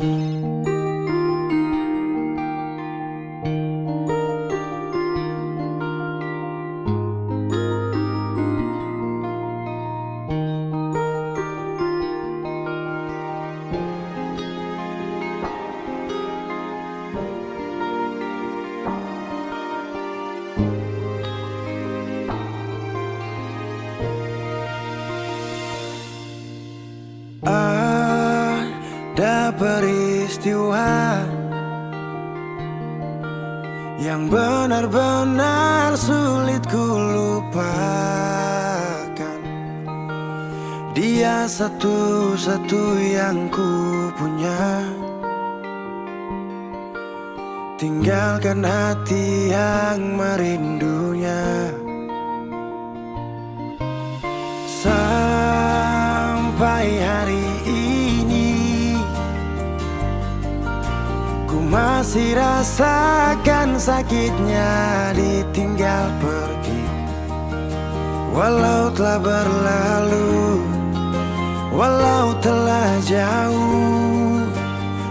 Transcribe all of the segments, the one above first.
Ada peristiwa yang benar-benar sulit ku lupakan. Dia satu-satu yang ku punya. Tinggalkan hati yang merindunya. Sampai hari ini ku masih rasakan sakitnya ditinggal pergi. Walau telah berlalu, walau telah jauh,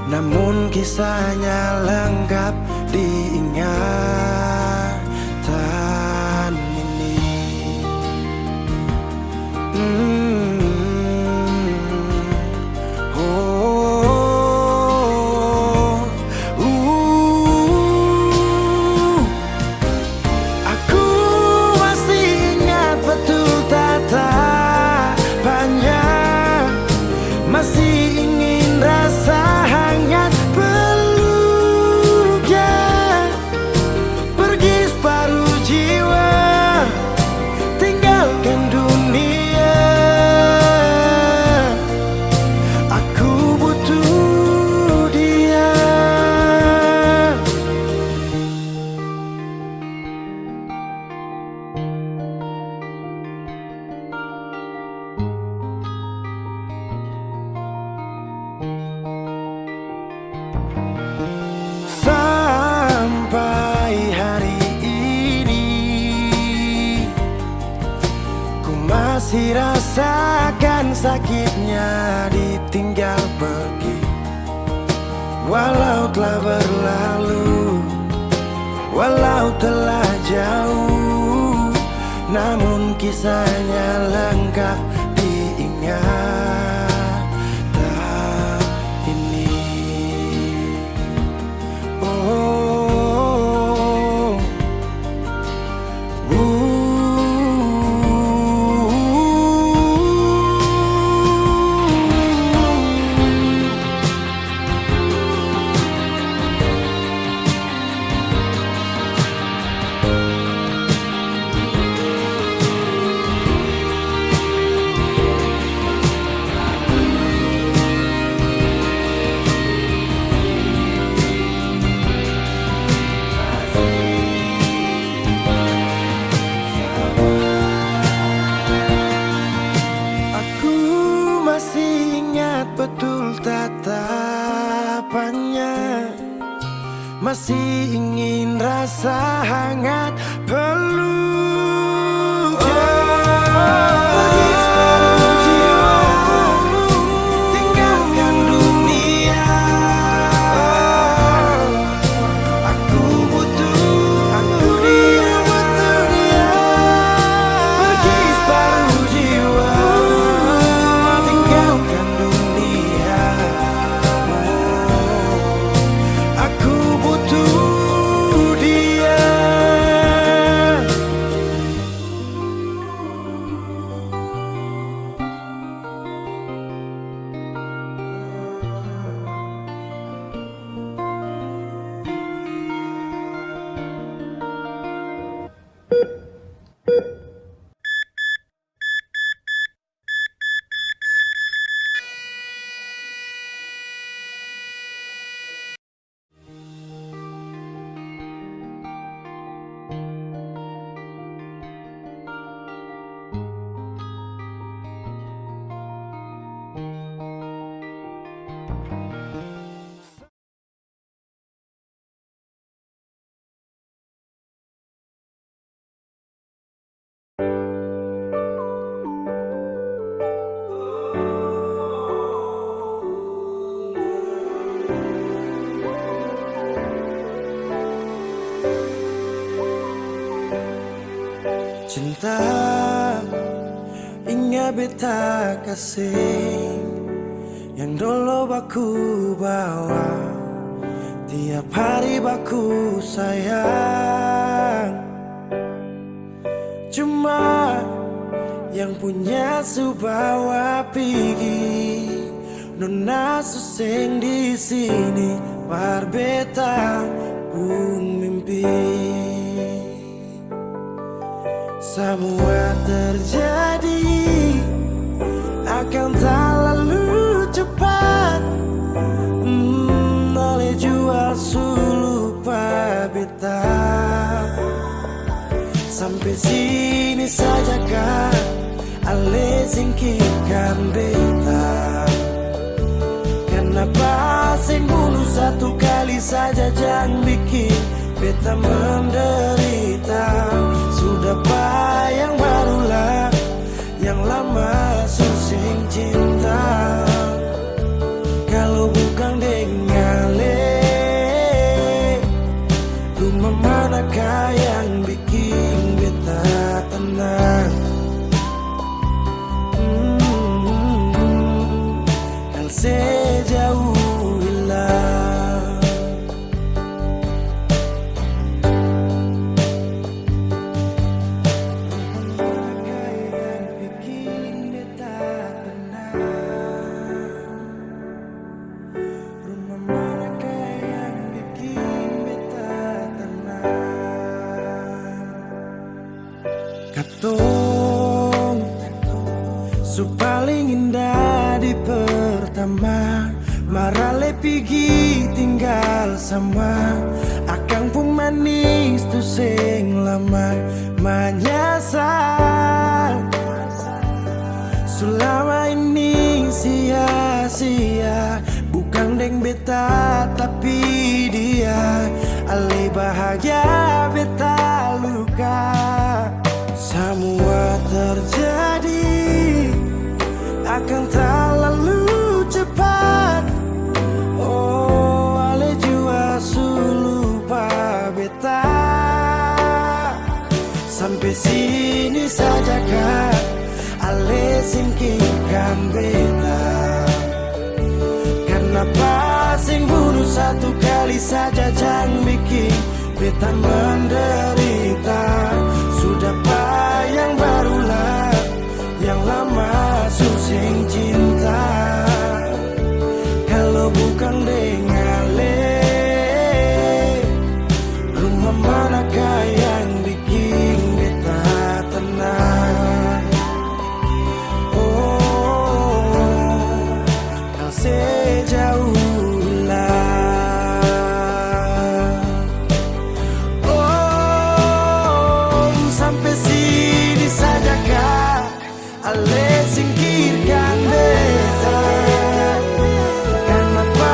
namun kisahnya lengkap diingatan ini. Aku masih ingat betul tatapannya, masih ingin rasa hangat peluknya. Pergi separuh jiwa, tinggalkan dunia. Aku butuh dia. Sampai hari ini ku masih rasakan sakitnya ditinggal pergi. Walau telah berlalu, walau telah jauh, namun kisahnya lengkap diingatan ini. Masih ingat betul tatapannya, masih ingin rasa hangat peluknya. Pergi separuh jiwa, tinggalkan dunia. Aku butuh dia. Pergi separuh jiwa, tinggalkan dunia. Aku butuh dia. beta kasih yang dulu baku bawa, tiap hari baku sayang. Cuma yang punya subawa pigi nona suseng di sini par beta pun mimpi. Semua terjadi akan tak lalu cepat, oleh jual sulupa beta. Sampai sini saja kan ale singkirkan beta. Kenapa sing bunuh satu kali saja jangan bikin beta menderita. Sudah yang barulah yang lama susing cinta. Kalau bukan dengan rumah manakah yang bikin beta tenang? Kalau sejauh hilang, rumah manakah yang bikin beta tenang? Rumah manakah yang bikin beta tenang? Katong su paling indah di pertama, marale pigi tinggal sama. Akang pun manis tu sing lama menyasar. Selama ini sia-sia, bukan deng beta tapi dia. Ale bahagia beta luka. Semua terjadi akan tak lalu cepat. Oh, ale jua sulupa beta. Sampai sini saja kan ale singkirkan beta. Kenapa sing bunuh satu kali saja jangan bikin beta menderita. Sudah yang barulah yang lama susing cinta. Kalau bukan dengan rumah manakah yang bikin beta tenang? Oh, kalau sejauh hilang. Oh, sampai sini saja kah ale singkirkan beta. Kenapa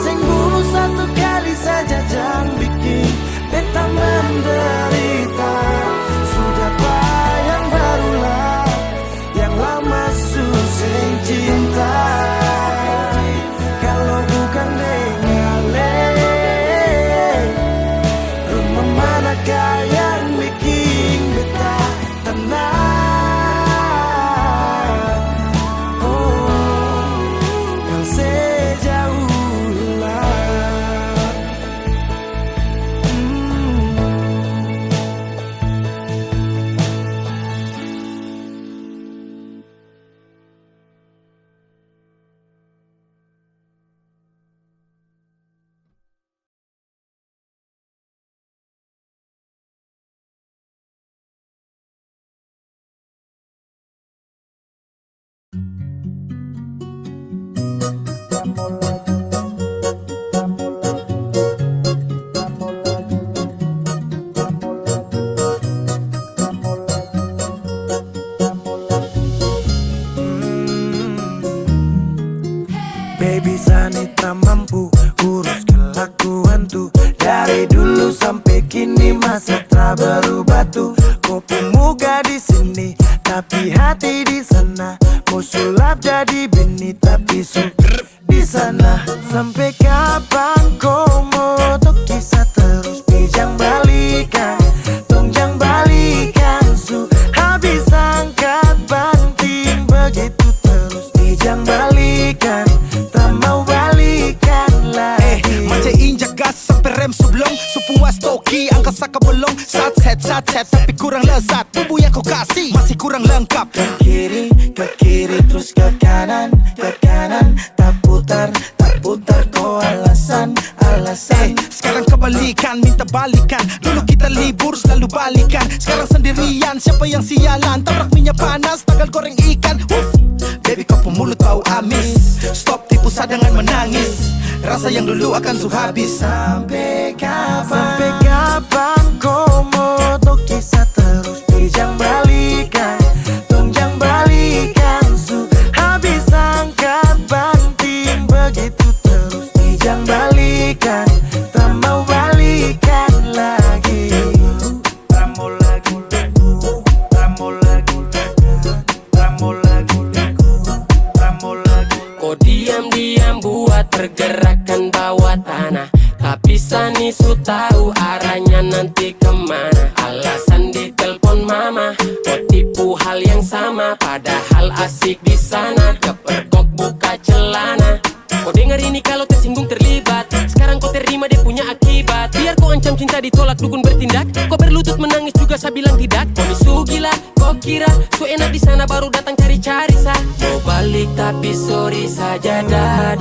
sing bunuh satu kali saja jangan bikin beta menderita. Sudah yang barulah yang lama susing cinta. Kalau bukan dengan rumah manakah yang bikin beta tenang? Oh, kalau sejauh hilang. Baby Sanita mampu urus kelakuan tuh. Dari dulu sampai kini masa tak berubah tuh. Kau pemuda di sini tapi hati di sana. Mau sulap jadi bini tapi di sana. Sampai kapan kau mau tuh kisah terus? Bijang balikan, tongjang balikan su. Habis angkat banting pijang balikan, tak mau balikan lagi. Macam injak gas sampai rem sublong, sepuas toki angkat saka bolong. Satset tapi kurang lezat, tubuh yang kau kasih masih kurang lengkap. Ke kiri terus ke kanan, tak putar kau alasan. Sekarang kebalikan, minta balikan. Dulu kita libur selalu balikan, sekarang sendirian. Siapa yang sialan, tabrak minyak panas, tagal goreng ikan. Baby kau pemulut bau amis, stop tipu sadangan menangis. Rasa yang dulu akan habis. Sampai kapan kau mau tok kisah terus pijang balikan, tongjang balikan. Su habis angkat banting begitu terus pijang balikan, tak mau balikan lagi. Kau diam-diam buat pergerakan bawah tanah, tapi Sani su tahu arahnya nanti kemana. Alasan di telepon mama, kau tipu hal yang sama, padahal asik di sana. Kepergok buka celana. Kau dengar ini kalau tersinggung terlibat, sekarang kau terima dia punya akibat. Biar kau ancam cinta ditolak dukun bertindak, kau berlutut menangis juga saya bilang tidak. Kau ni su gila, kau kira su enak di sana baru datang cari-cari sah. Mau balik tapi sorry saja dah.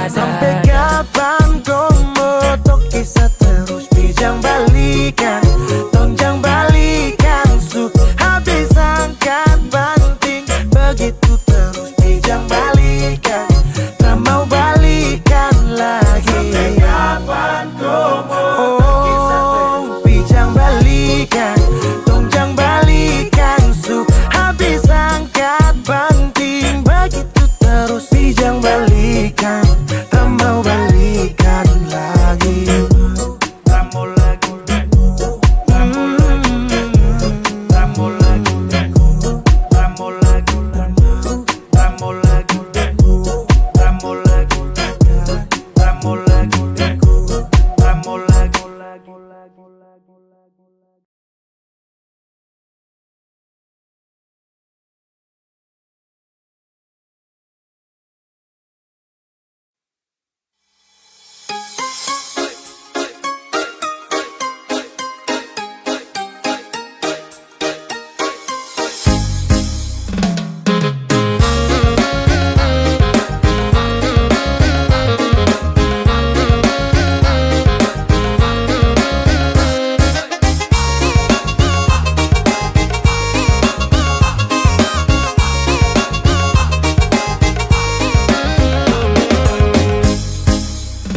Sampai kapan kau mau tok kisah terus pijang balikan, tongjang balikan. Su habis angkat banting begitu terus pijang balikan, tak mau balikan lagi. Sampai kapan kau mau tok kisah terus pijang balikan, tongjang balikan. Su habis angkat banting begitu terus pijang balikan, tak mau balikan lagi.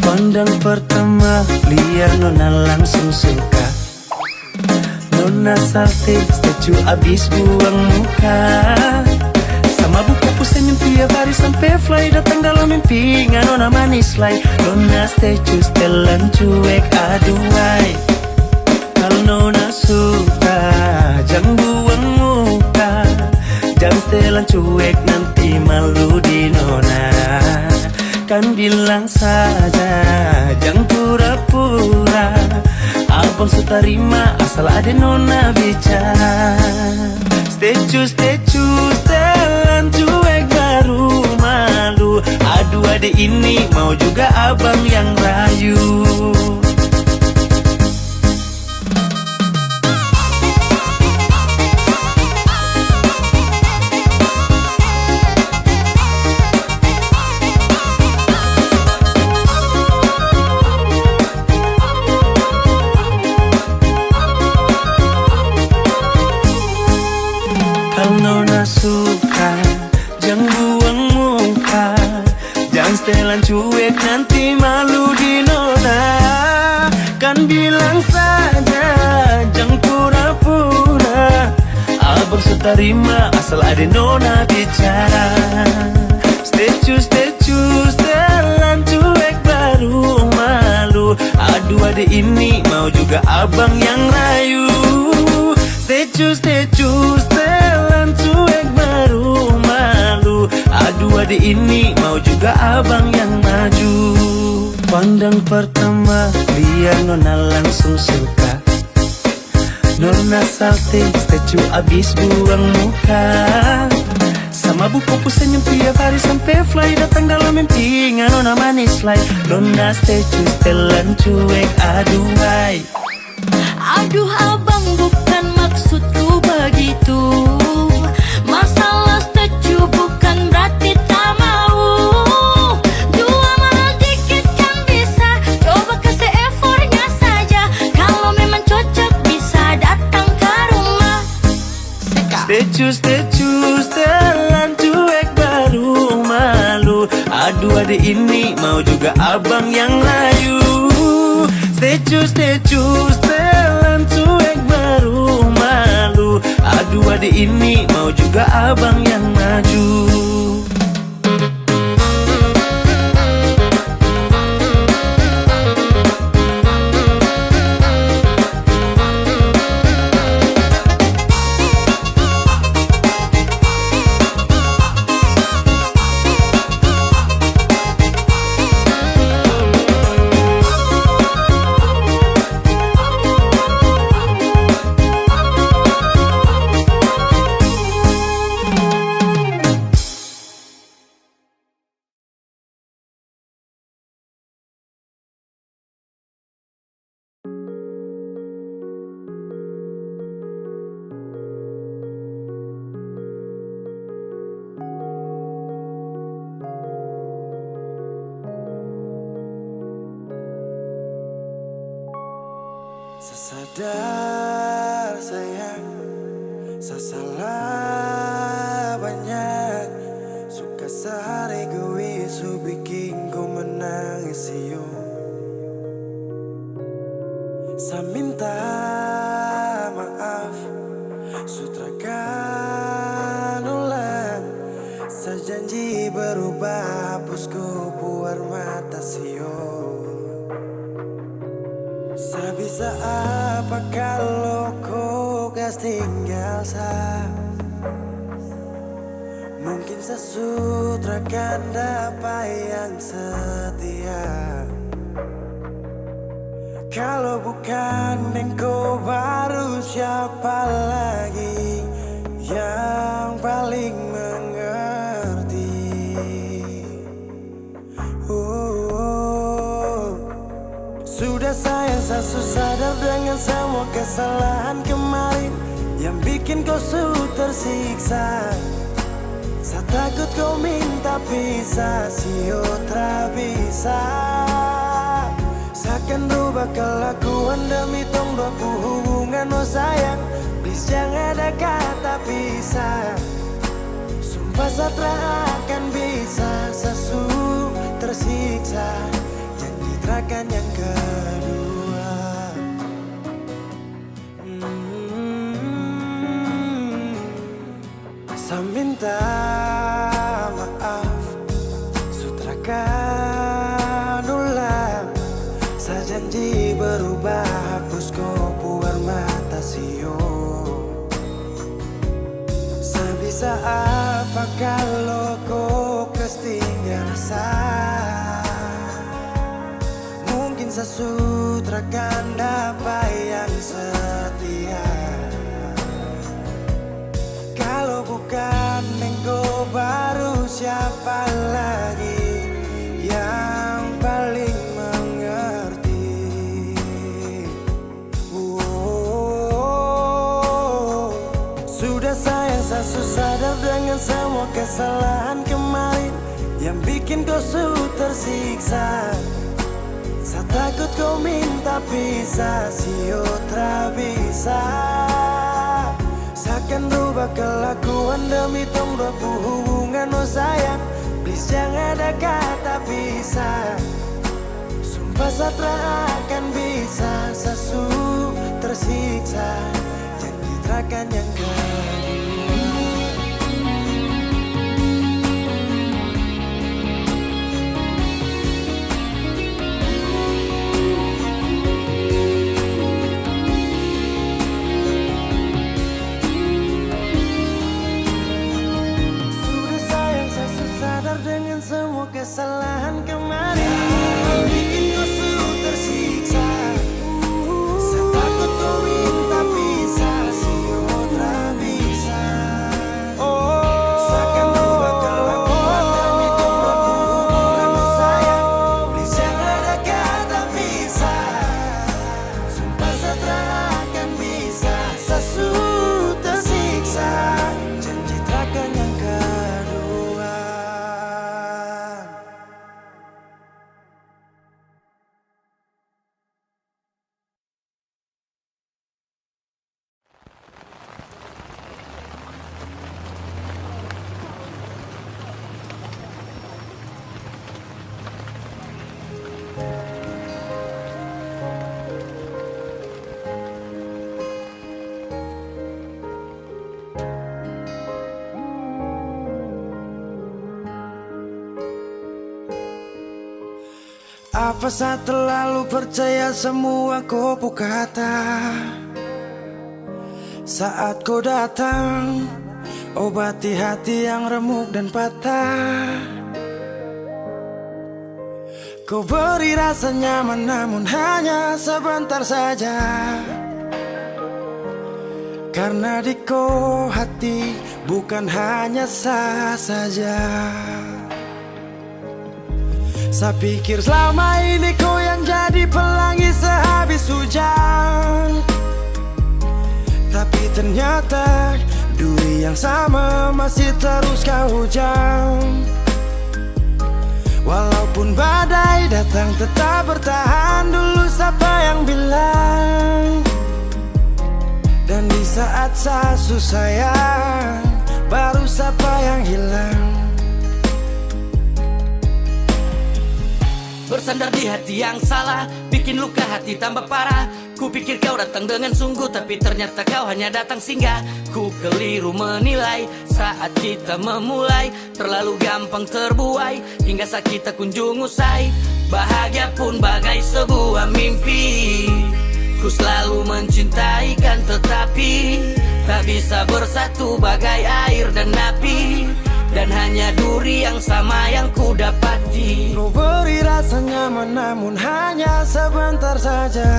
Pandang pertama liar nona langsung suka, nona salting statue abis buang muka. Sama buku senyum tiap hari sampai fly datang dalam mimpi. Nona manis lay, nona statue setelan cuek aduai. Kalau nona suka jangan buang muka, jangan setelan cuek nanti malu di nona. Kan bilang saja, jangan pura-pura. Abang sutarima asal ada nona bicara. Statue, setelan cuek baru malu. Aduh adek ini mau juga abang yang rayu. Nona suka jangan buang muka, jangan setelan cuek nanti malu di nona. Kan bilang saja jangan pura-pura. Abang sutarima asal ada nona bicara. Statue setelan cuek baru malu. Aduh adek ini mau juga abang yang rayu. Statue setelan cuek baru malu. Aduh adek ini mau juga abang yang maju. Pandang pertama liar nona langsung suka, nona salting statue abis buang muka. mabuk kau senyum tiap hari sampai fly. Datang dalam mimpi nona manis like Nona stay telan cuek aduhai. Aduh abang bukan maksudku begitu. Masalah setuju bukan berarti tak mau. Dua mahal dikit kan bisa, coba kasih effortnya saja. Kalau memang cocok bisa datang ke rumah. Stay telan cuek baru malu. Aduh adik ini mau juga abang yang layu. Stay telan cuek baru malu. Aduh adik ini mau juga abang yang maju. Sesadar sayang, salah banyak. Suka sehari gue su bikin ku menangis yo. Saya minta maaf, sutrakan ulang. Saya janji berubah, hapus ku buar mata sio. Saya bisa apa kalau kau gas tinggal sa? Mungkin sesutrakan dapat yang setia. Kalau bukan engkau baru siapa lagi yang paling mengerti? Sudah sayang saya sadar dengan semua kesalahan kemarin yang bikin kau tersiksa. Saya takut kau minta pisah, sio tra bisa. Saya akan rubah kelakuan demi tong dua hubungan. Oh sayang, please jangan ada kata pisah. Sumpah saya akan bisa, sesu tersiksa. Janji yang kedua. Saya minta maaf, sutrakan ulang. Saya janji berubah, hapus kau buar mata sio. Saya bisa apa kalau kau ketinggalan rasa? Sesutrakan dapat yang setia. Kalau bukan engkau baru siapa lagi yang paling mengerti? Sudah sayang saya sadar dengan semua kesalahan kemarin yang bikin kau tersiksa. Saya takut kau minta pisah, sio tra bisa. Saya akan rubah kelakuan demi tong dua hubungan. Oh sayang, please jangan ada kata pisah. Sumpah saya akan bisa, sesu tersiksa. Janji terakan yang kedua. Kesalahan kemarin yang bikin kau tersiksa. Saya takut kau minta pisah, sio tra bisa. Saya akan Apa saya terlalu percaya semua kopu kata? Saat kau datang, obati hati yang remuk dan patah. Kau beri rasa nyaman namun hanya sebentar saja. Karena di kau hati bukan hanya sah saja. Saya pikir selama ini kau yang jadi pelangi sehabis hujan, tapi ternyata duri yang sama masih terus kau hujam. Walaupun badai datang tetap bertahan. Dulu siapa yang bilang? Dan di saat saya susah baru siapa yang hilang? Bersandar di hati yang salah, bikin luka hati tambah parah. Ku pikir kau datang dengan sungguh, tapi ternyata kau hanya datang singgah. Ku keliru menilai saat kita memulai, terlalu gampang terbuai hingga saat kita kunjung usai. Bahagia pun bagai sebuah mimpi. Ku selalu mencintai kan, tetapi tak bisa bersatu bagai air dan api. Dan hanya duri yang sama yang ku dapati. Kau beri rasa nyaman namun hanya sebentar saja.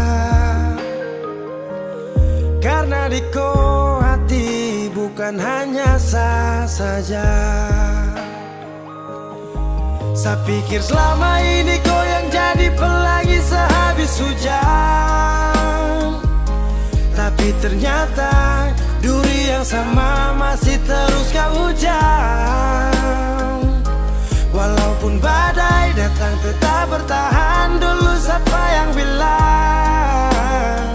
Karena di kau hati bukan hanya sah saja. Saya pikir selama ini kau yang jadi pelangi sehabis hujan, tapi ternyata duri yang sama masih terus kau hujam. Walaupun badai datang tetap bertahan. Dulu siapa yang bilang?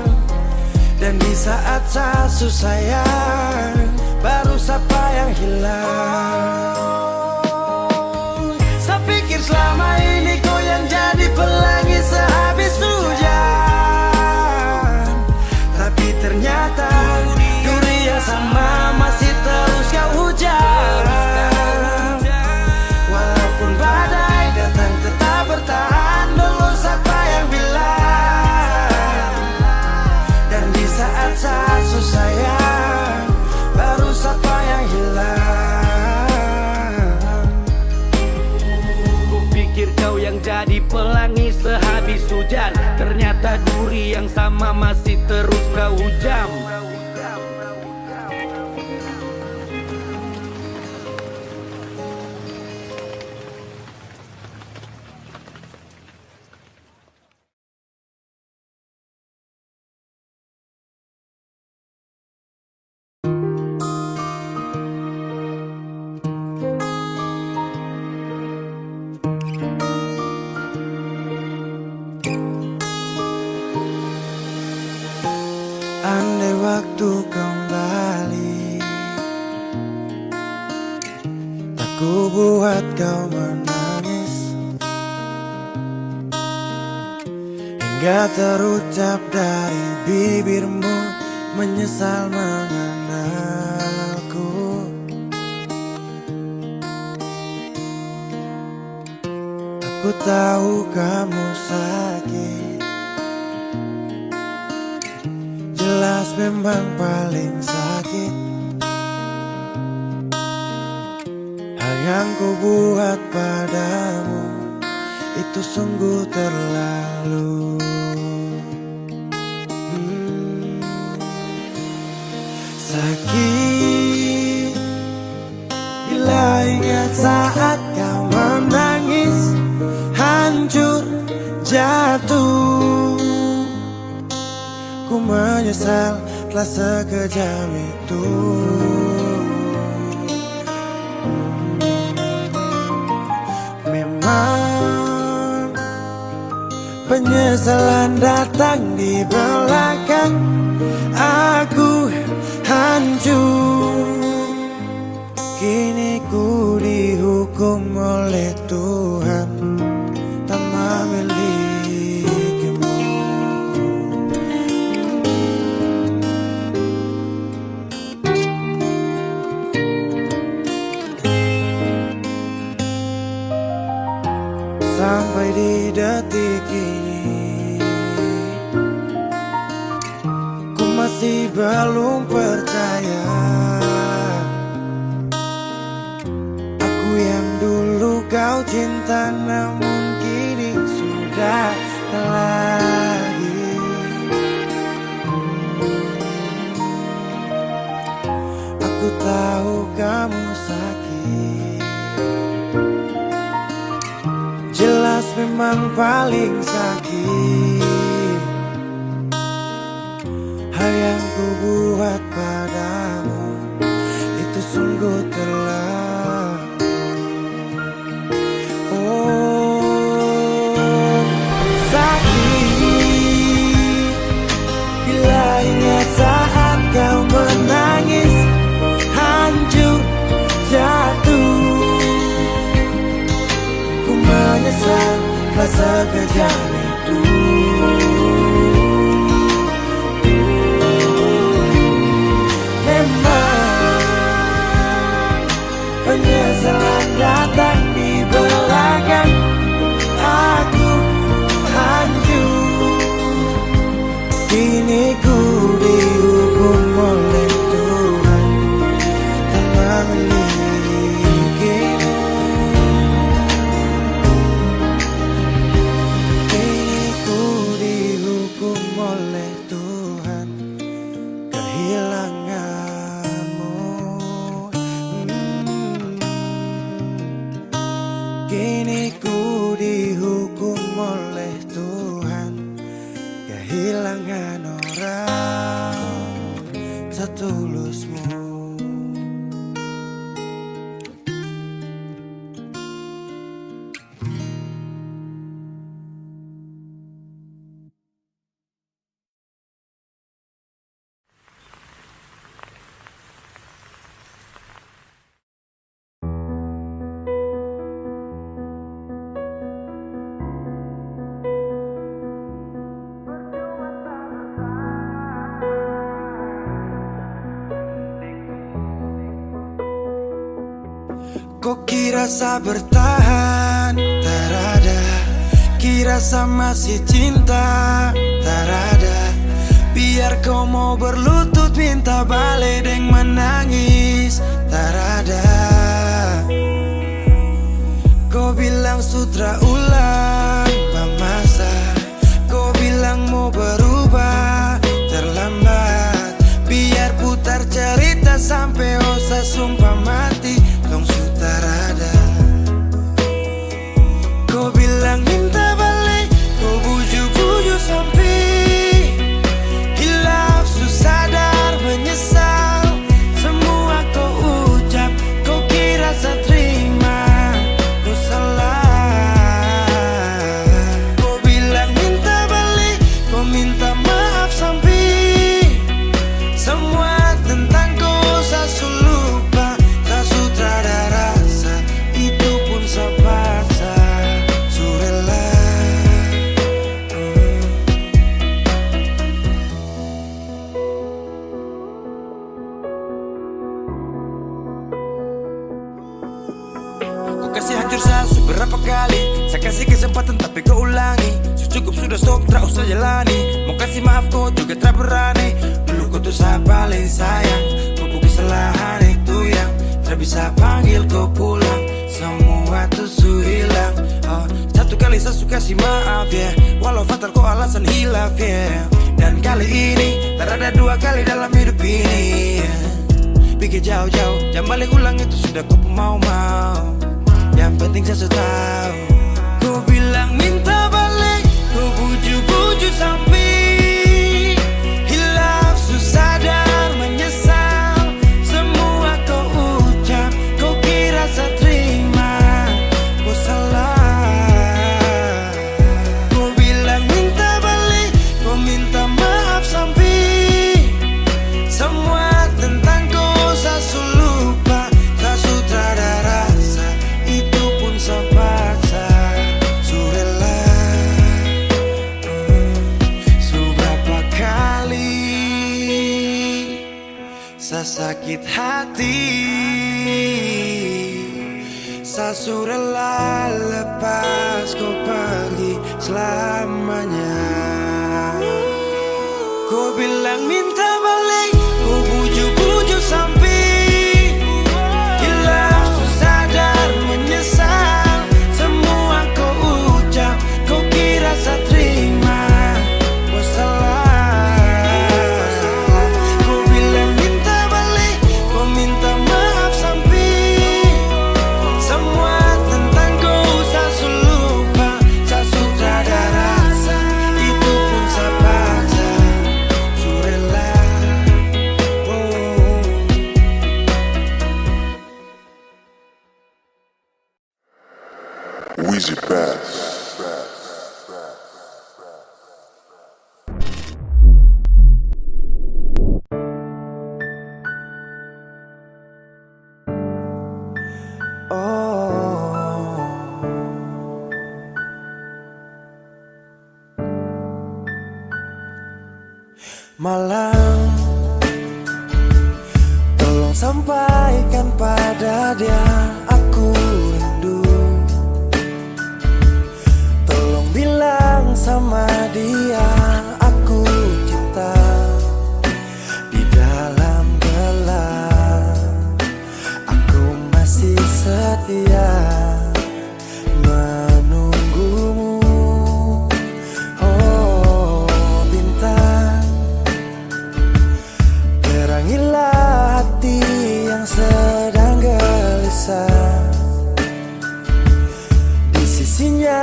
Dan di saat saya susah baru siapa yang hilang? Saya pikir selama ini kau yang jadi pelangi sehabis hujan, tapi ternyata duri yang sama masih terus kau hujam. Walaupun badai datang tetap bertahan. Dulu siapa yang bilang? Dan di saat saya susah baru siapa yang hilang? Ku pikir kau yang jadi pelangi sehabis hujan, ternyata duri yang sama masih terus kau hujam. Andai waktu kembali, tak ku buat kau menangis, hingga terucap dari bibirmu menyesal mengenalku. Aku tahu kamu sakit, jelas memang paling sakit. Hal yang ku buat padamu itu sungguh terlalu. Sakit bila ingat saat kau menangis, hancur jatuh. Ku menyesal telah sekejam itu. Memang penyesalan datang di belakang. Aku hancur, kini ku dihukum oleh Tuhan tak memilikimu. Sampai di detik ini ku masih belum percaya. Aku yang dulu kau cinta namun kini sudah tak lagi. Aku tahu kamu sakit, jelas memang paling sakit. Hal yang ku buat padamu itu sungguh terlalu. Oh, sakit bila ingat saat kau menangis, hancur, jatuh. Ku menyesal rasa kejam itu. Memang penyesalan datang di belakang. Aku hancur, kini ku dihukum oleh Tuhan tanpa memilikimu. Kini ku dihukum oleh Tuhan kehilanganmu. Kini ku dihukum oleh Tuhan kehilangan orang setulusmu. Kok kira sa bertahan, tak ada. Kira sa masih cinta, tak ada. Biar kau mau berlutut minta balik deng menangis, tak ada. Kau bilang sutra ulang masa, kau bilang mau berubah, terlambat. Biar putar cerita sampai osa sumpah mati, dong sutar ada. Kau bilang minta balik, kau bujuk-bujuk sampai hilaf, susah sadar menyesal. Semua kau ucap, kau kira saya terima, kau salah. Kau bilang minta balik, kau minta maaf sampai semua tentang kau saya lupa. Tak sutradara rasa, itu pun saya paksa. Surela Kau kasih hancur saya seberapa kali. Saya kasih kesempatan tapi kau ulangi. Cukup sudah stop, tak usah jalani. Mau kasih maaf kau juga tak berani. Dulu kau tuh saya paling sayang. Kau bukan kesalahan itu yang tak bisa panggil kau pulang. Semua tuh hilang. Satu kali saya suka kasih maaf ya, walau fatal kau alasan hilaf ya. Dan kali ini tak ada dua kali dalam hidup ini ya. Pikir jauh-jauh, jangan balik ulang itu sudah kau mau-mau. Yang penting saya tahu. Kau bilang minta balik, kau bujuk-bujuk sampai hilaf, susah sadar menyesal. Semua kau ucap, kau kira saya terima, kau salah. Kau bilang minta balik, kau minta maaf sampai semua tentang kau saya lupa. Tak sutradara rasa, itu pun saya paksa. Surela seberapa kali saya sakit hati, Sasu rela lepas kau pergi selamanya. Kau bilang minta balik, kau bujuk-bujuk sampai hilaf, susah dan menyesal. Semua kau ucap, kau kira saya terima. Kau salah. Kau bilang minta balik, kau minta maaf sampai semua tentang kau saya lupa. Saya sudah ada rasa, itu pun saya paksa. Surela, oh. Weezy Bass. Malam, tolong sampaikan pada dia aku rindu. Tolong bilang sama dia aku cinta. Di dalam gelap aku masih setia menunggumu. Oh bintang, terangilah hati yang sedang gelisah. Di sisinya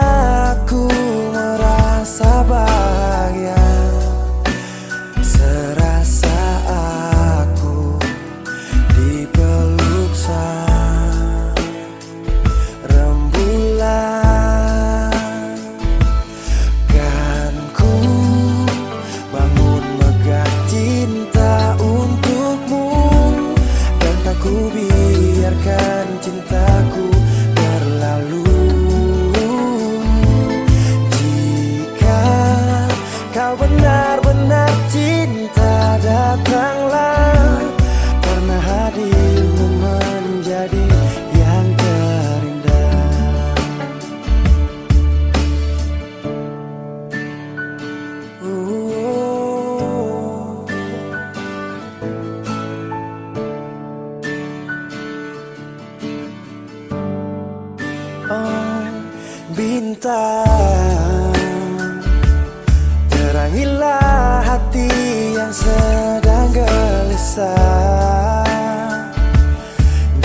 aku merasa bahagia, serasa aku dipeluk sang rembulan. Kan ku bangun megah cinta untukmu, dan tak ku biarkan cintaku berlalu. Jika kau benar-benar cinta, datanglah, karena hadirmu menjadi yang terindah. Oh, bintang, terangilah hati yang sedang gelisah.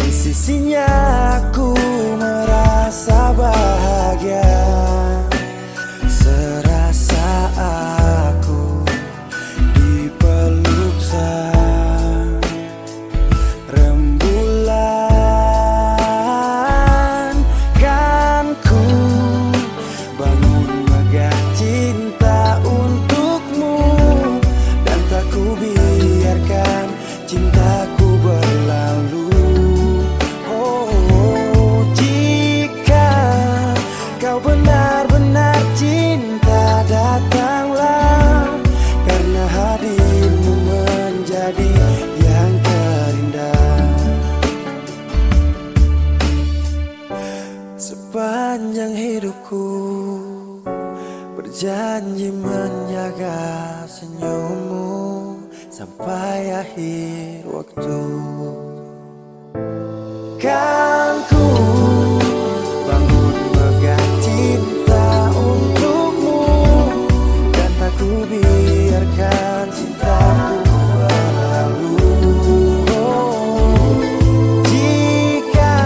Di sisinya aku merasa bahagia, serasa aku dipeluk sang rembulan. Kan ku bangun megah cinta untukmu, dan tak ku biarkan cintaku berlalu. Oh, jika kau benar-benar cinta, datanglah, karena hadirmu menjadi yang terindah. Sepanjang hidupku berjanji menjaga senyummu sampai akhir waktu. Kan ku bangun megah cinta untukmu, dan tak ku biarkan cintaku berlalu. Jika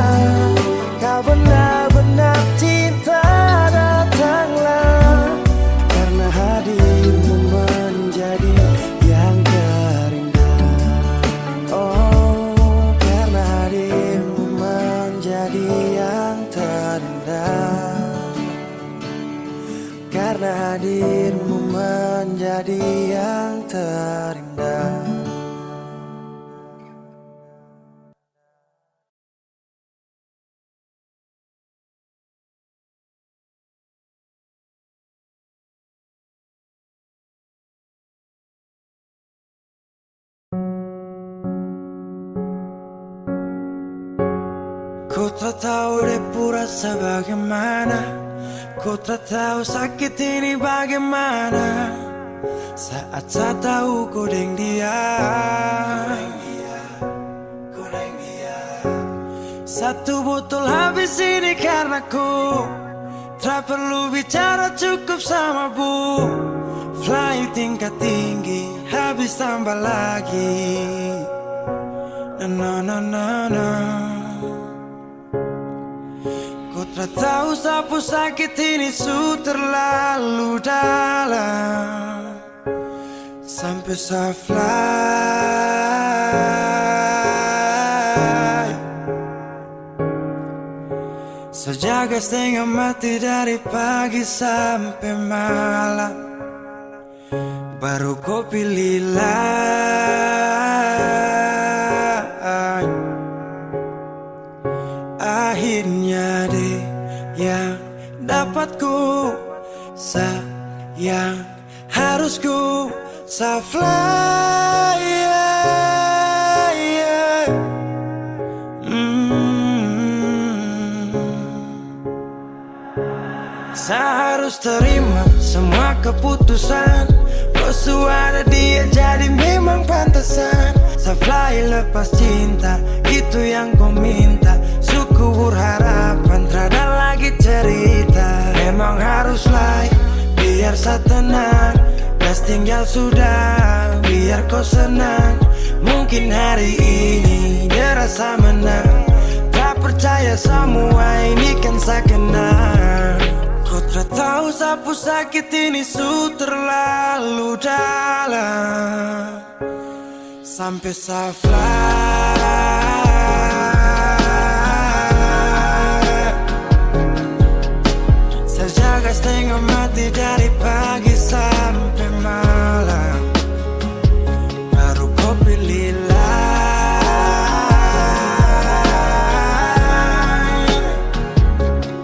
kau benar-benar cinta, datanglah, karena hadirmu menjadi yang terindah. Oh, karena hadirmu menjadi yang terindah. Karena hadirmu menjadi yang terindah. Ku tak tahu depu rasa bagaimana, ku tak tahu sakit ini bagaimana. Saat saya tahu ku deng dia, satu botol habis ini karena ku tak perlu bicara, cukup sama bu. Fly tingkat tinggi, habis tambah lagi. Na na na na. Ku tak tahu sapu sakit ini su terlalu dalam, sampai saya fly. Sejaga setengah mati dari pagi sampai malam, baru kau pilih lain. Akhirnya deh yang dapat ku sayang, harus ku fly, yeah, yeah. Saya harus terima semua keputusan, kau ada dia jadi memang pantasan. Saya fly lepas cinta, itu yang kau minta. Syukur harapan, terada lagi cerita. Memang harus fly, biar saya tenang. Gas tinggal sudah, biar kau senang. Mungkin hari ini dia rasa menang. Tak percaya semua ini kan saya kenal. Kau tak tahu sapu sakit ini su terlalu dalam, sampai saya fly. Saya jaga setengah mati dari pagi sampai malam, baru kau pilih lain.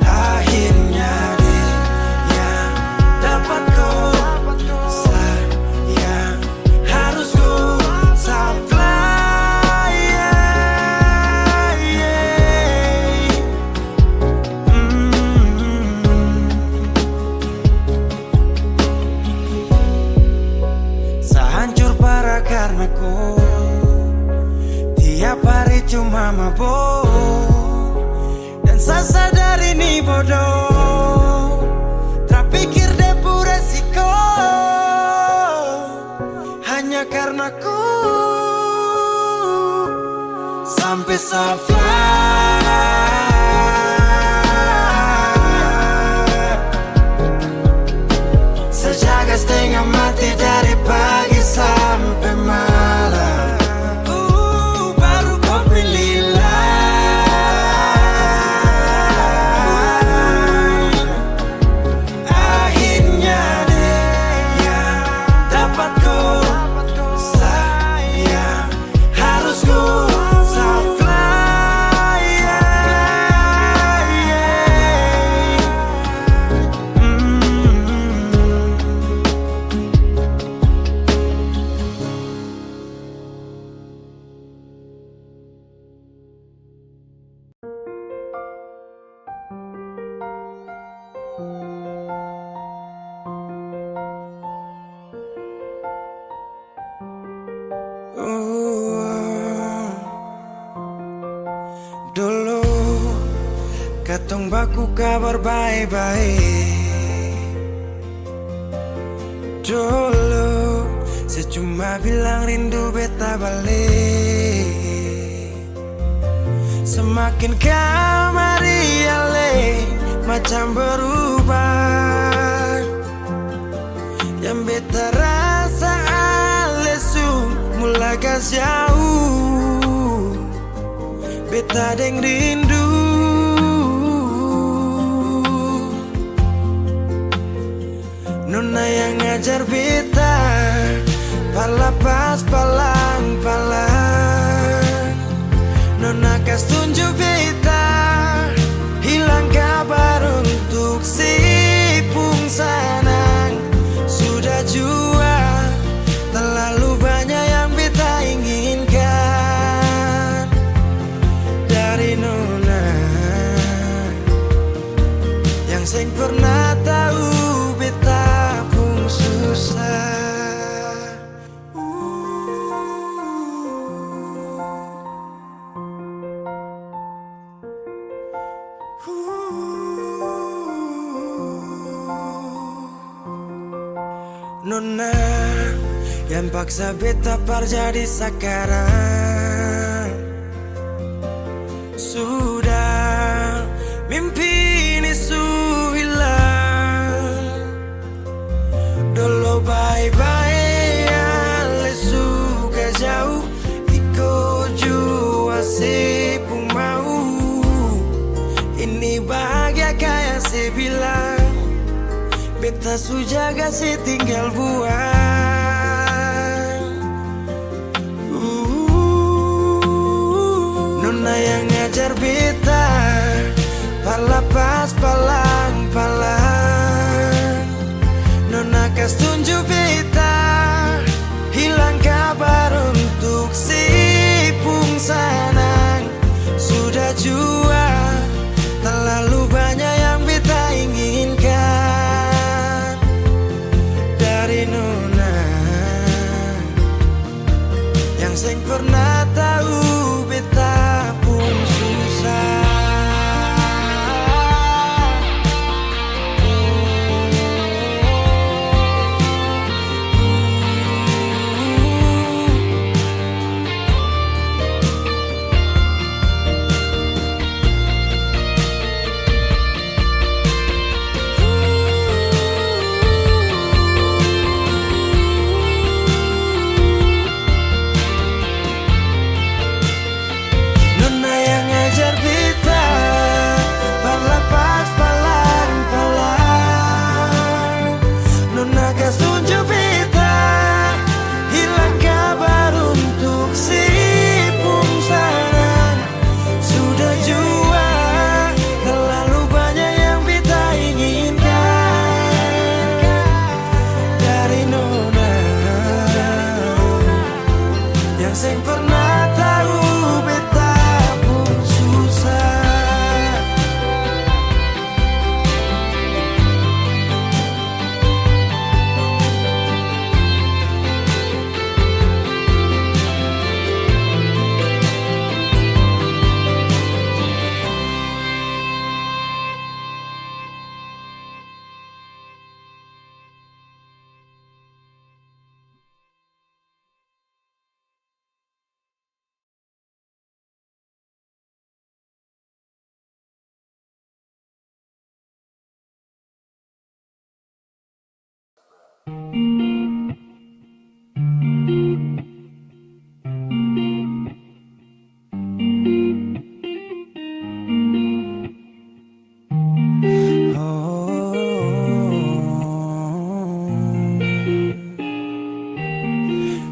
Akhirnya dia yang dapat kau sayang, harus kau fly, yeah, yeah. Saya hancur parah karena kau tiap hari cuma mabuk, dan saya sadar ini bodoh. Terpikir depu resiko hanya karena ku, sampai saya fly. Saya jaga setengah mati dari pagi sampai malam, baru kau pilih lain. Akhirnya dia yang dapat ku sayang, harus ku fly, yeah, yeah. Dulu katong baku kabar baik-baik. Dulu saya cuma bilang rindu beta balik. Semakin kamari ale macam berubah, yang beta rasa alesu mulai gas jauh. Beta deng rindu, nona yang ngajar beta palapas palang-palang. Nona kas tunjuk beta hilang kabar untuk si pungsanang. Sudah jua terlalu banyak yang beta inginkan dari nona. yang sing pernah tahu beta pun susah. Nona yang paksa beta par jadi sekarang. Sudah mimpi ini su hilang. Dulu bye-bye ale suka jauh. Iko jua sepung mau. Ini bahagia kayak si bilang. Beta su jaga si tinggal buang. Nona yang ngajar beta pala pas palang-palang. Nona kas tunjuk beta hilang kabar untuk si pung sanang. Sudah jua terlalu banyak yang beta inginkan dari Nona yang sing pernah tahu beta pun susah. Sing pernah tahu beta pun susah.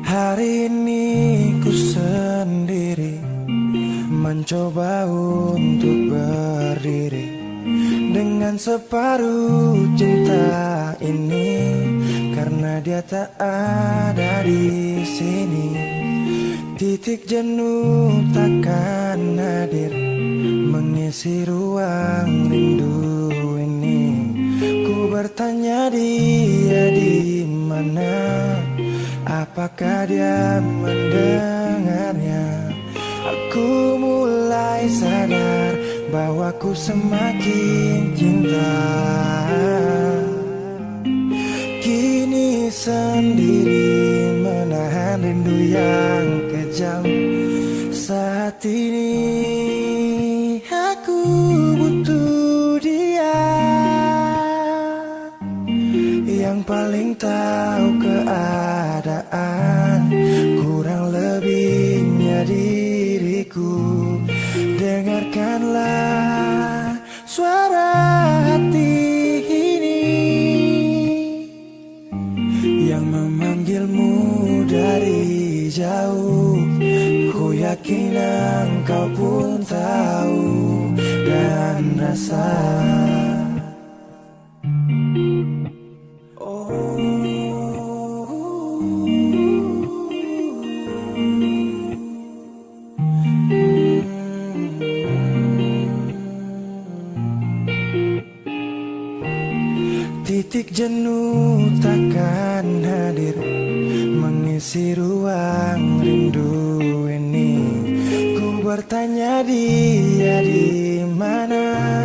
Hari ini ku sendiri mencoba untuk berdiri dengan separuh cinta ini, karena dia tak ada di sini. Titik jenuh takkan hadir mengisi ruang rindu ini. Ku bertanya dia di mana, apakah dia mendengarnya? Aku mulai sadar bahwa ku semakin cinta. Kini sendiri menahan rindu yang kejam. Saat ini aku butuh dia yang paling tahu keadaan, kurang lebihnya diriku. Dengarkanlah suara hati ini yang memanggilmu dari jauh. Ku yakin engkau pun tahu dan rasa. titik jenuh takkan hadir mengisi ruang rindu ini. Ku bertanya dia di mana,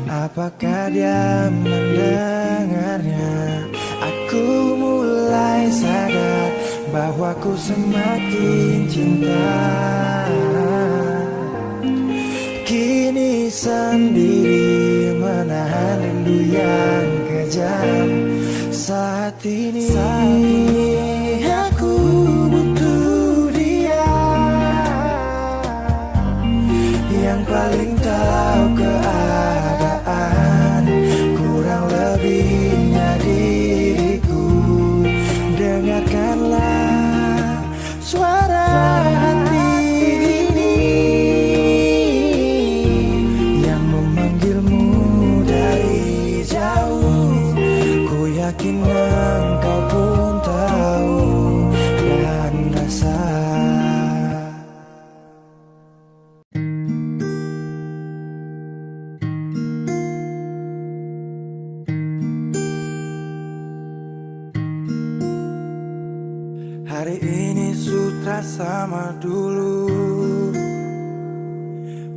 apakah dia mendengarnya? Aku mulai sadar bahwa ku semakin cinta. Kini sendiri menahan rindu yang kejam. Saat ini aku butuh dia yang paling tahu keadaan, kurang lebihnya diriku. Dengarkanlah suara hati ini yang memanggilmu dari jauh. Ku yakin engkau pun tahu dan rasa. Hari ini sutra sama dulu,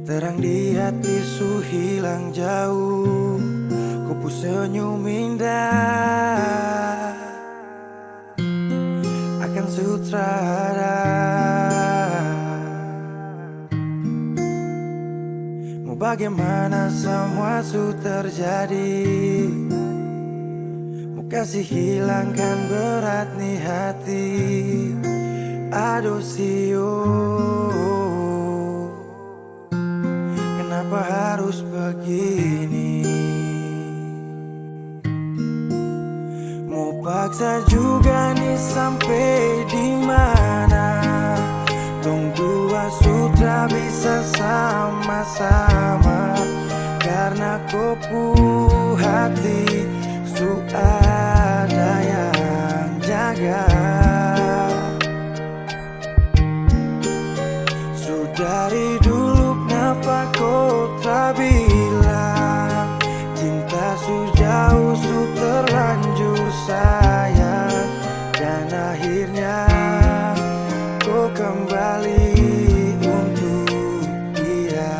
terang di hati su hilang jauh. Kupu senyum indah akan sutradara. Mau bagaimana semua su terjadi, mau kasih hilangkan berat nih hati. Aduh sio, kenapa harus begini? Mau paksa juga nih sampai di mana? Tong dua sutra bisa sama-sama, karena kopu hati su ada yang jaga. Dari dulu kenapa kau tak bilang, cinta su jauh su terlanjur sayang, dan akhirnya kau kembali untuk dia.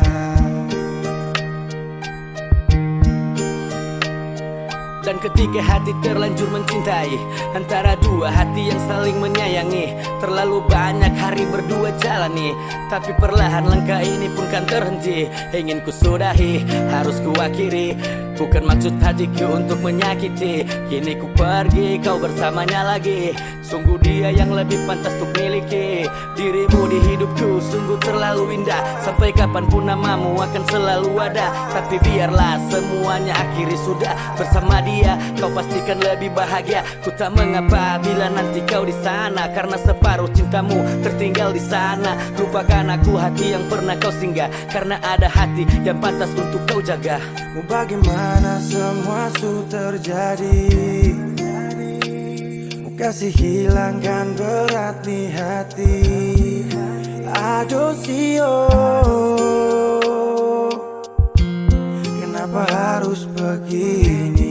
Dan ketika hati terlanjur mencintai, antara dua hati yang saling menyayangi, terlalu banyak hari berdua jalani, tapi perlahan langkah ini pun kan terhenti. Ingin ku sudahi, harus ku akhiri, bukan maksud hatiku untuk menyakiti. Kini ku pergi, kau bersamanya lagi. Sungguh dia yang lebih pantas untuk miliki. Dirimu di hidupku sungguh terlalu indah, sampai kapanpun namamu akan selalu ada. Tapi biarlah semuanya akhiri sudah, bersama dia kau pastikan lebih bahagia. Ku tak mengapa bila nanti kau di sana, karena separuh cintamu tertinggal di sana. Lupakan aku hati yang pernah kau singgah, karena ada hati yang pantas untuk kau jaga. Mau bagaimana semua su terjadi, mau kasih hilangkan berat nih hati. Aduh sio, kenapa harus begini?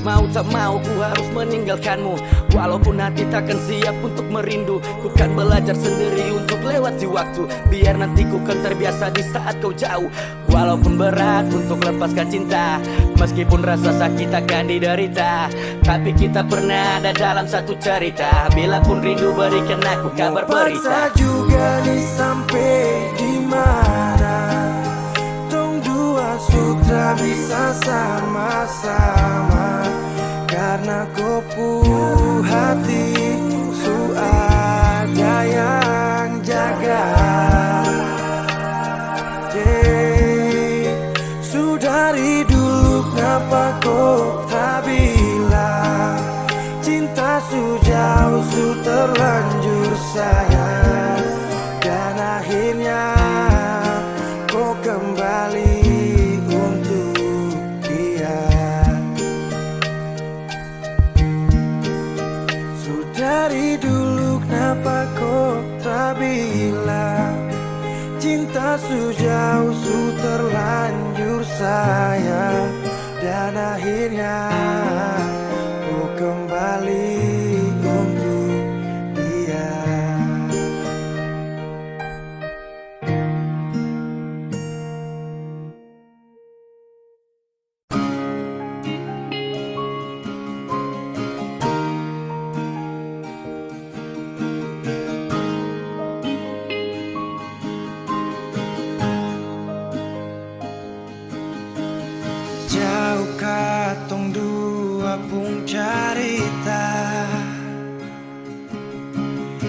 Mau tak mau ku harus meninggalkanmu, walaupun hati takkan siap untuk merindu. Ku kan belajar sendiri untuk lewati waktu, biar nanti ku kan terbiasa di saat kau jauh. Walaupun berat untuk lepaskan cinta, meskipun rasa sakit akan diderita, tapi kita pernah ada dalam satu cerita. Bila pun rindu berikan aku kabar berita. Paksa juga nih sampai di mana? Tong dua sutra bisa sama-sama, karena kopu hati su ada yang jaga. Su dari dulu kenapa kau tak bilang, cinta su jauh su terlanjur sayang, dan akhirnya kau kembali untuk dia. Dari dulu kenapa kau tak bilang, cinta su jauh su terlanjur sayang. Dan akhirnya ku kembali untuk dia. Jauh katong dua pung carita,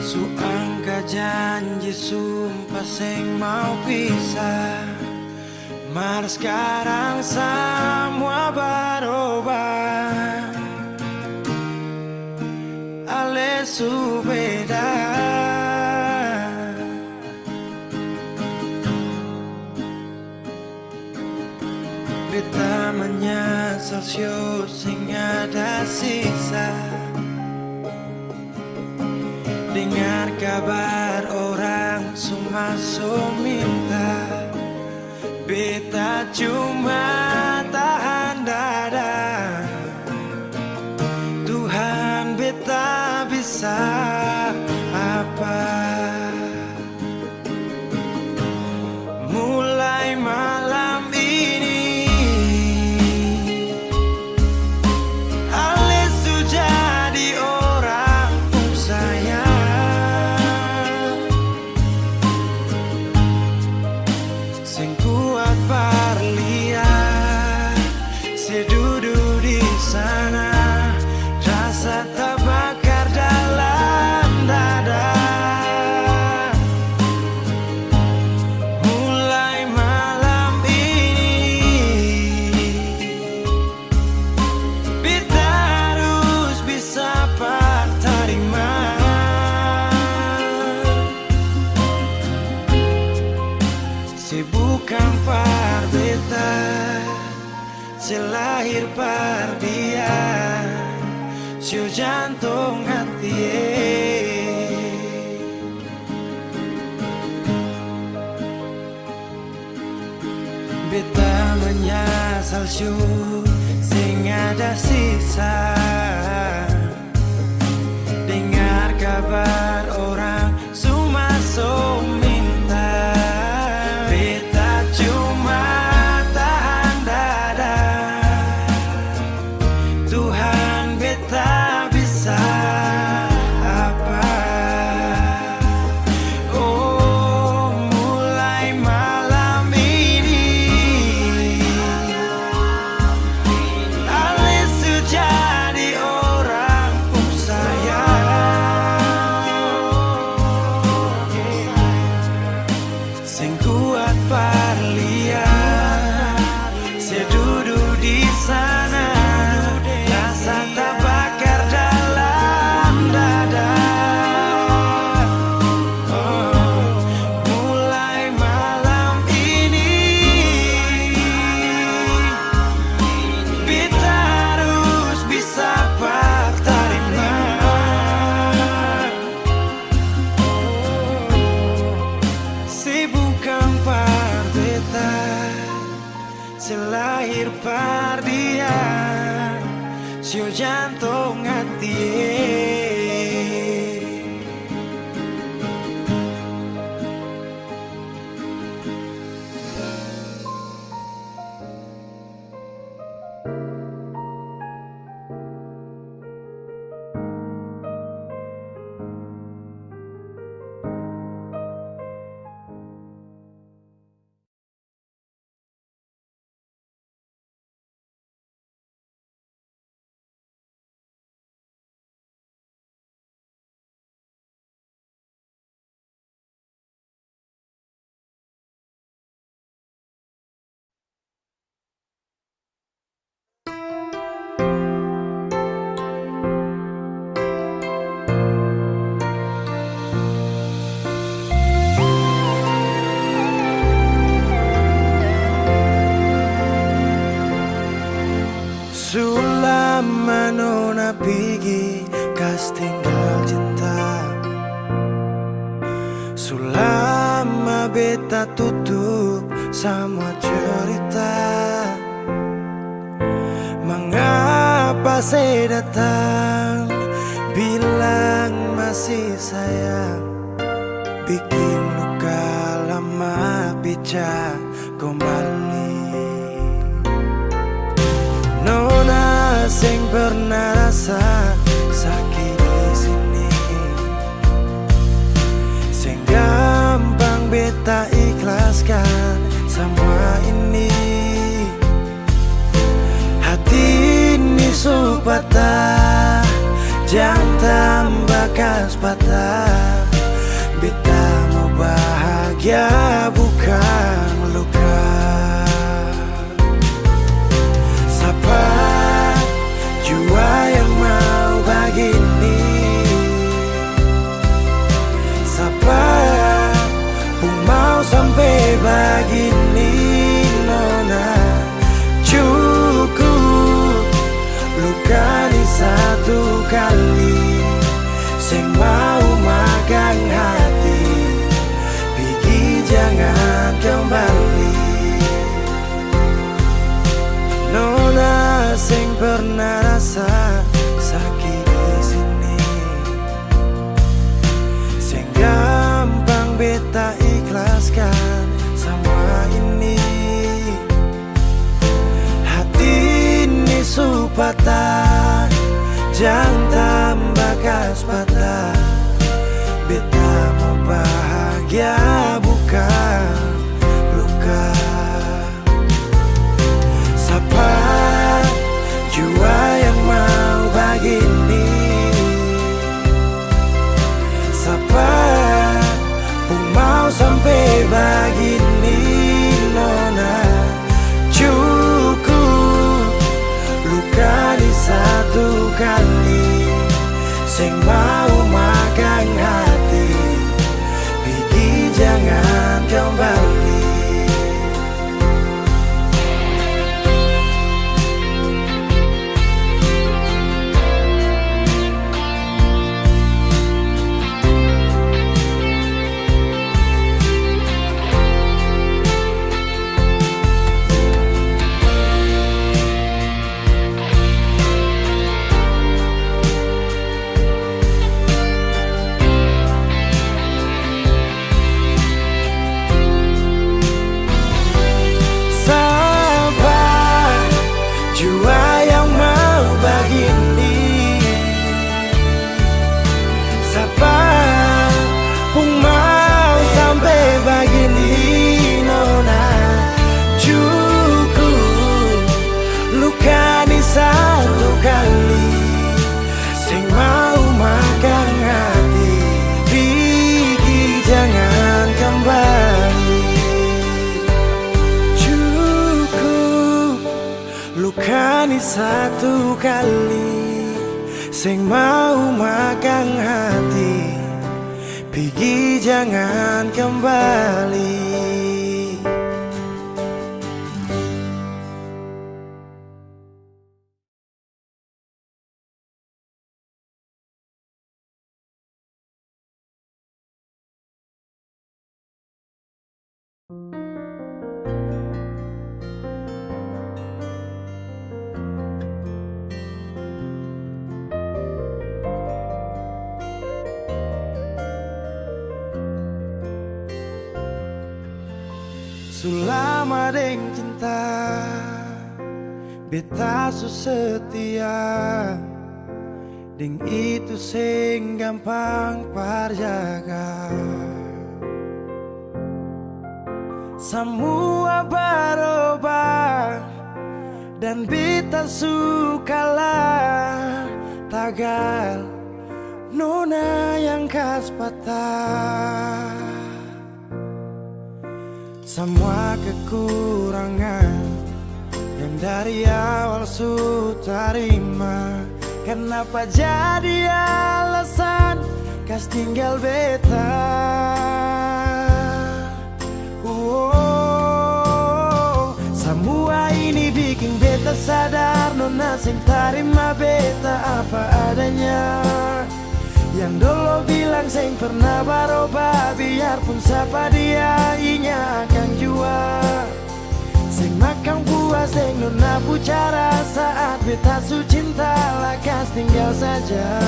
su angka janji sumpah seng mau pisah. Mar sekarang semua berubah, ale su beda. Beta menyesal sio sing ada sisa. Dengar kabar orang semua minta. Beta cuma tahan dada. Tuhan beta bisa apa? Mulai malam ini Ale su jadi orang pun sayang. Sing kuat berlian, sedudu di sana, rasa terbakar dalam dada. Mulai malam ini beta harus bisa terima. Si bukan par beta, selahir par dia, si jantung hati. Beta menyesal siu sing ada sisa. Dengar kabar orang semua minta. Beta cuma tahan dada. Tuhan beta bisa apa? Oh, mulai malam ini Ale su jadi orang pun sayang. Sing kuat berlian, sedudu di sana, rasa terbakar dalam dada. Oh, mulai malam ini beta harus bisa terima. Si bukan par beta, selahir par dia, sio jantung hati. Sulama nona pigi kas tinggal cinta. Sulama beta tutu semua cerita. Mengapa saya datang bilang masih sayang, bikin luka lama bisa kembali. Nona sing pernah rasa sakit di sini, sing gampang beta ikhlaskan semua ini. Hati ini supata, jangan tambah kas patah. Beta mau bahagia bukan luka. Siapa jua yang mau begini? Siapa pun mau sampai begini? Nona, cukup luka di satu kali, sing mau magang hati, pergi jangan kembali. Nona sing pernah rasa sakit di sini, sing gampang beta ikhlaskan semua ini. Hati ini supata, jangan tambah kas patah. Beta mau bahagia bukan luka. Siapa jua yang mau begini? Siapa pun mau sampai begini? Nona, cukup luka di satu kali, sing mau makan hati, pergi jangan kembali. Satu kali, sing mau makan hati, pergi jangan kembali. Cukup luka ni satu kali, sing mau makan hati, pergi jangan kembali. Selama deng cinta, beta su setia, deng itu sing gampang parjaga. Semua berubah dan beta sukalah tagal nona yang kas patah. Semua kekurangan yang dari awal su terima, kenapa jadi alasan kas tinggal beta? Semua ini bikin beta sadar nona sing terima beta apa adanya. Yang dulu bilang sing pernah berubah, biarpun siapa dia inya akan jual. nona pucara saat beta su cinta lakas tinggal saja.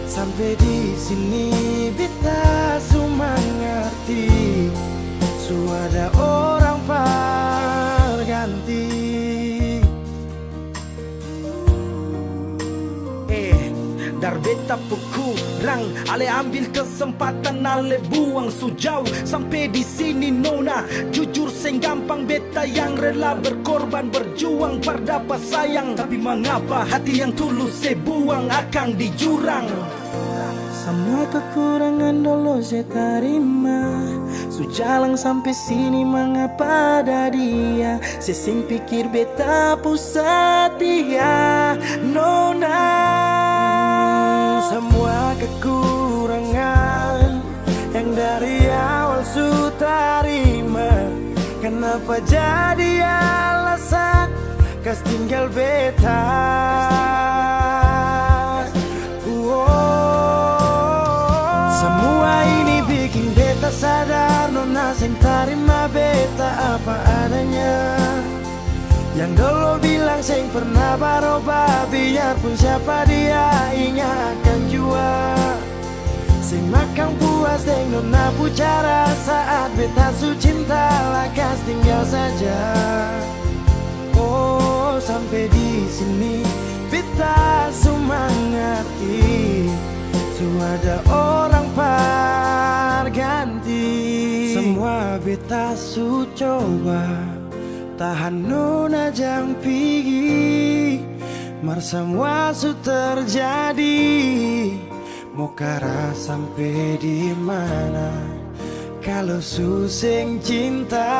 Sampai di sini beta su mengerti, su ada orang berganti. Dar beta kurang, ale ambil kesempatan, ale buang sujau. Sampai di sini nona, jujur seng gampang beta yang rela berkorban berjuang berdapat sayang. Tapi mengapa hati yang tulus saya buang akang di jurang? Semua kekurangan dulu saya terima, su jalan sampai sini mengapa ada dia? Saya sing pikir beta pusat dia nona. Semua kekurangan yang dari awal su terima, kenapa jadi alasan kas tinggal beta? Semua ini bikin beta sadar, nona sing terima beta apa adanya. Yang dulu bilang sing pernah berubah, biarpun siapa dia ingat akan jua. Sing makan puas deng nona pucara saat beta su cinta lakas tinggal saja. Oh sampai di sini beta su mengerti, su ada orang berganti. Semua beta su coba tahan nona jang pigi, mar semua su terjadi. Mau kara sampai di mana kalau su sing cinta?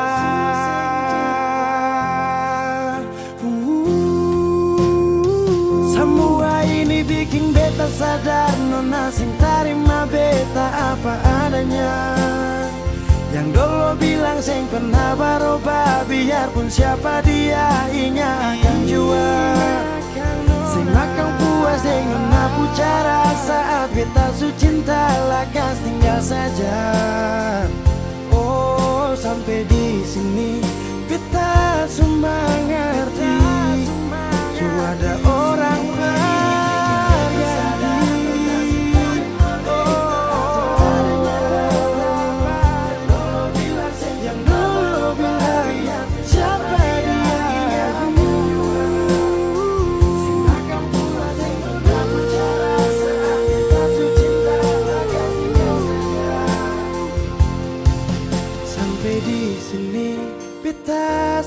Semua ini bikin beta sadar, nona sing terima beta apa adanya. Yang dulu bilang sing pernah berubah, biarpun siapa dia ingat akan jua. Sing makan puas dengan nona cara saat beta su cinta lakas tinggal saja. Oh sampai di sini beta su mengerti, su ada orang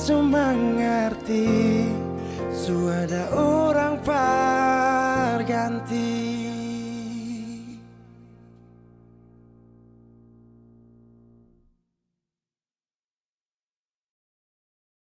su mengerti, su ada orang